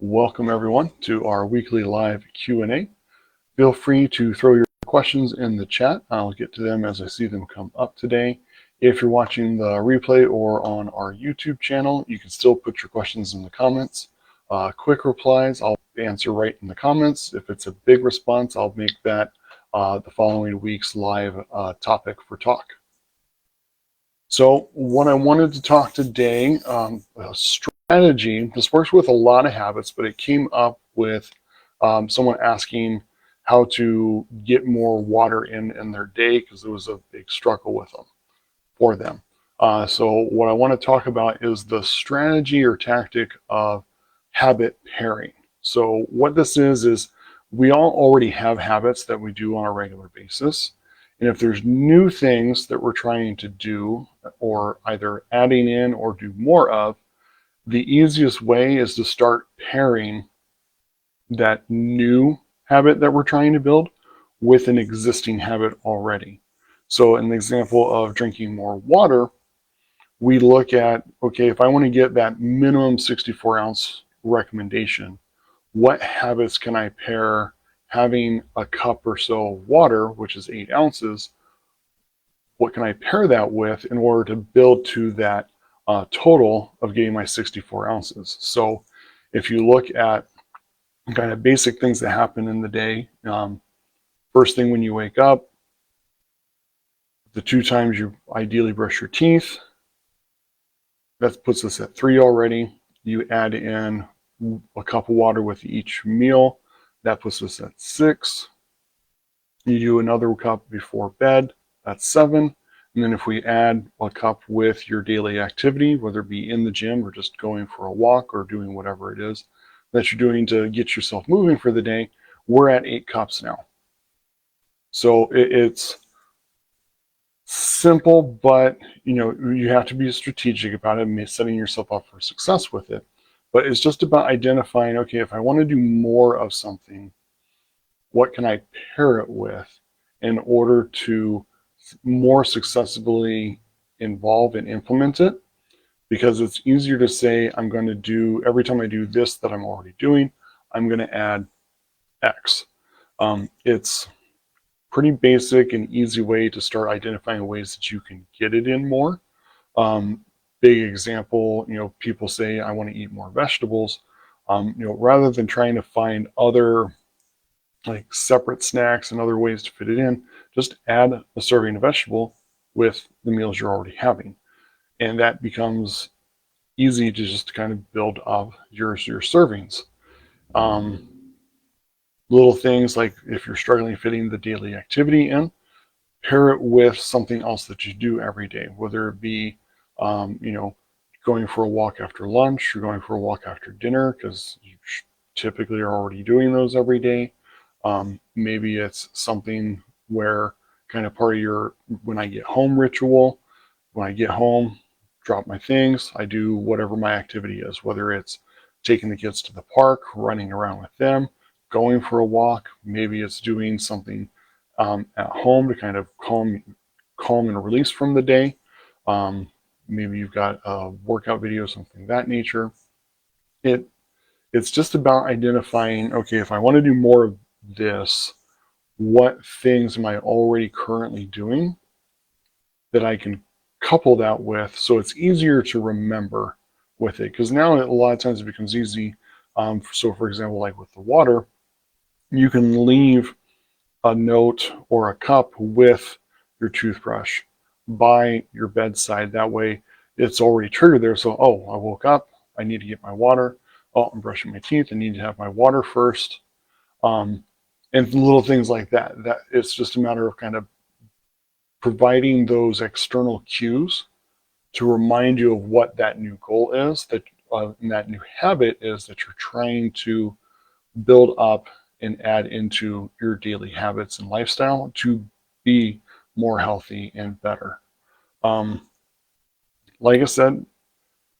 Welcome everyone to our weekly live Q&A. Feel free to throw your questions in the chat. I'll get to them as I see them come up today. If you're watching the replay or on our YouTube channel, you can still put your questions in the comments. Quick replies, I'll answer right in the comments. If it's a big response, I'll make that the following week's live topic for talk. So what I wanted to talk today, strategy. This works with a lot of habits, but it came up with someone asking how to get more water in their day because it was a big struggle with them for them. So what I want to talk about is the strategy or tactic of habit pairing. So what this is we all already have habits that we do on a regular basis. And if there's new things that we're trying to do or either adding in or do more of, the easiest way is to start pairing that new habit that we're trying to build with an existing habit already. So in the example of drinking more water, we look at, okay, if I want to get that minimum 64 ounce recommendation, what habits can I pair having a cup or so of water, which is 8 ounces, what can I pair that with in order to build to that total of getting my 64 ounces? So if you look at kind of basic things that happen in the day, first thing when you wake up, the 2 times you ideally brush your teeth, that puts us at 3 already. You add in a cup of water with each meal, that puts us at 6. You do another cup before bed, that's 7. And then if we add a cup with your daily activity, whether it be in the gym or just going for a walk or doing whatever it is that you're doing to get yourself moving for the day, we're at 8 cups now. So it's simple, but you have to be strategic about it and setting yourself up for success with it. But it's just about identifying, okay, if I want to do more of something, what can I pair it with in order to more successfully involve and implement it? Because it's easier to say, I'm going to do, every time I do this that I'm already doing, I'm going to add X. It's pretty basic and easy way to start identifying ways that you can get it in more. Big example, people say, I want to eat more vegetables. Rather than trying to find other like separate snacks and other ways to fit it in, just add a serving of vegetable with the meals you're already having. And that becomes easy to just kind of build up your servings. Little things like if you're struggling fitting the daily activity in, pair it with something else that you do every day, whether it be, going for a walk after lunch or going for a walk after dinner, because you typically are already doing those every day. Maybe it's something where kind of part of your when I get home ritual, when I get home, drop my things, I do whatever my activity is, whether it's taking the kids to the park, running around with them, going for a walk, maybe it's doing something at home to kind of calm and release from the day. Maybe you've got a workout video, something of that nature. It's just about identifying, okay, if I want to do more of this, what things am I already currently doing that I can couple that with, so it's easier to remember with it. Because now a lot of times it becomes easy. So for example, like with the water, you can leave a note or a cup with your toothbrush by your bedside. That way it's already triggered there. So, oh, I woke up, I need to get my water. Oh, I'm brushing my teeth, I need to have my water first. And little things like that. That it's just a matter of kind of providing those external cues to remind you of what that new goal is, and that new habit is that you're trying to build up and add into your daily habits and lifestyle to be more healthy and better. Like I said,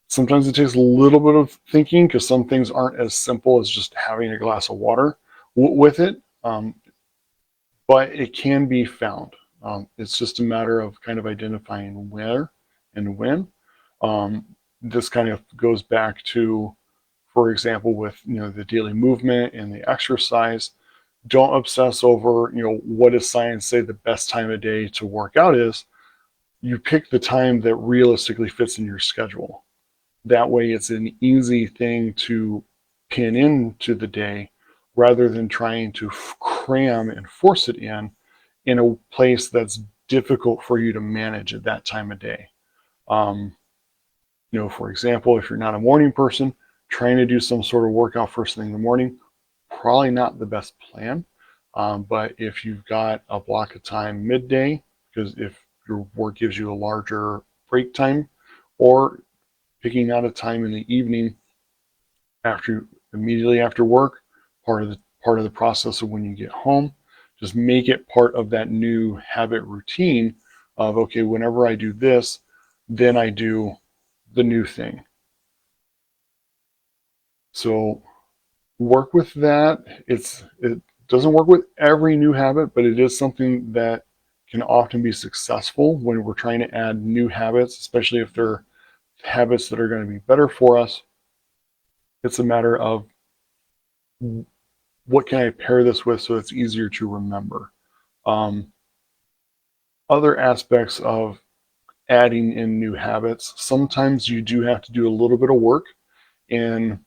sometimes it takes a little bit of thinking because some things aren't as simple as just having a glass of water with it, but it can be found. It's just a matter of kind of identifying where and when. This kind of goes back to for example, with the daily movement and the exercise, don't obsess over what does science say the best time of day to work out is. You pick the time that realistically fits in your schedule. That way, it's an easy thing to pin into the day rather than trying to cram and force it in a place that's difficult for you to manage at that time of day. Um, for example, if you're not a morning person, trying to do some sort of workout first thing in the morning, probably not the best plan. But if you've got a block of time midday, because if your work gives you a larger break time, or picking out a time in the evening immediately after work, part of the process of when you get home, just make it part of that new habit routine of, okay, whenever I do this, then I do the new thing. So work with that. It doesn't work with every new habit, but it is something that can often be successful when we're trying to add new habits, especially if they're habits that are going to be better for us. It's a matter of what can I pair this with so it's easier to remember. Um, Other aspects of adding in new habits, sometimes you do have to do a little bit of work in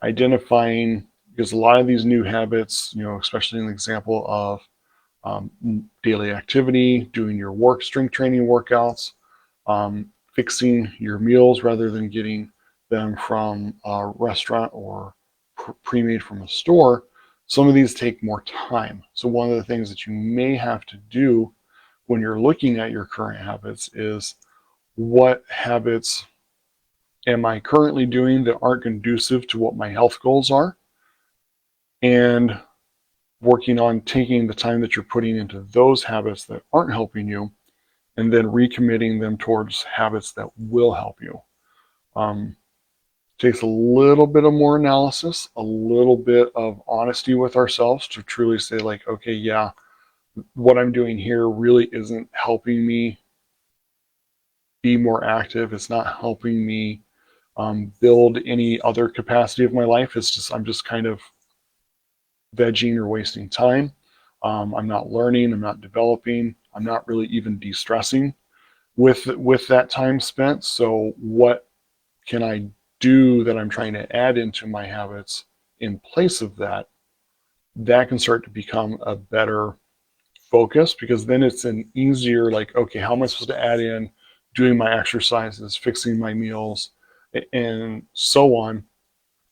identifying, because a lot of these new habits, especially in the example of daily activity, doing your strength training workouts, fixing your meals rather than getting them from a restaurant or pre-made from a store, some of these take more time. So one of the things that you may have to do when you're looking at your current habits is, what habits am I currently doing that aren't conducive to what my health goals are? And working on taking the time that you're putting into those habits that aren't helping you, and then recommitting them towards habits that will help you. Takes a little bit of more analysis, a little bit of honesty with ourselves to truly say, like, okay, yeah, what I'm doing here really isn't helping me be more active. It's not helping me build any other capacity of my life. I'm just kind of vegging or wasting time. I'm not learning. I'm not developing. I'm not really even de-stressing with that time spent. So what can I do that I'm trying to add into my habits in place of that? That can start to become a better focus, because then it's an easier, like, okay, how am I supposed to add in doing my exercises, fixing my meals, and so on,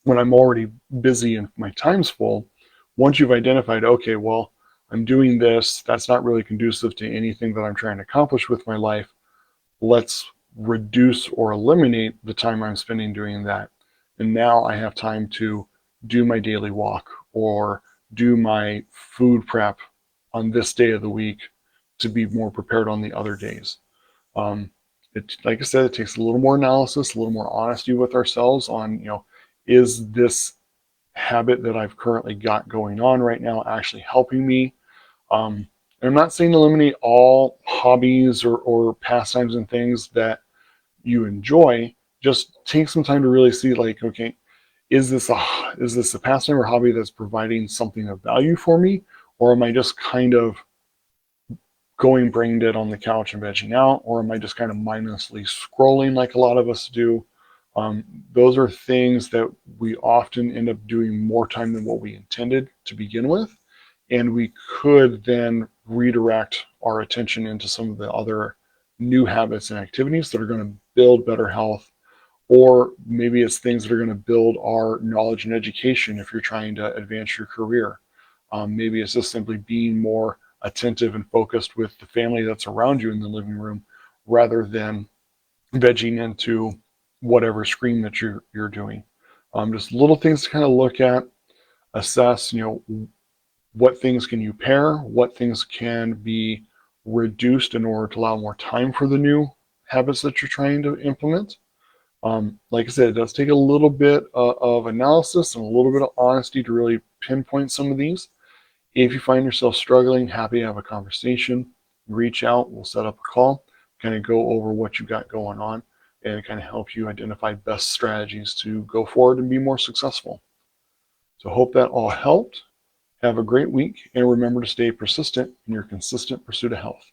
when I'm already busy and my time's full. Once you've identified, okay, well, I'm doing this, that's not really conducive to anything that I'm trying to accomplish with my life. Let's reduce or eliminate the time I'm spending doing that. And now I have time to do my daily walk or do my food prep on this day of the week to be more prepared on the other days. Like I said, it takes a little more analysis, a little more honesty with ourselves on, is this habit that I've currently got going on right now actually helping me? And I'm not saying eliminate all hobbies or pastimes and things that you enjoy. Just take some time to really see, like, okay, is this a pastime or hobby that's providing something of value for me, or am I just kind of going brain dead on the couch and vegging out, or am I just kind of mindlessly scrolling like a lot of us do? Those are things that we often end up doing more time than what we intended to begin with, and we could then redirect our attention into some of the other new habits and activities that are going to build better health, or maybe it's things that are going to build our knowledge and education if you're trying to advance your career. Maybe it's just simply being more attentive and focused with the family that's around you in the living room, rather than vegging into whatever screen that you're doing. Just little things to kind of look at, assess, what things can you pair, what things can be reduced in order to allow more time for the new habits that you're trying to implement. Like I said, it does take a little bit of analysis and a little bit of honesty to really pinpoint some of these. If you find yourself struggling, happy to have a conversation. Reach out, we'll set up a call, kind of go over what you got going on. and kind of help you identify best strategies to go forward and be more successful. So hope that all helped. Have a great week, and remember to stay persistent in your consistent pursuit of health.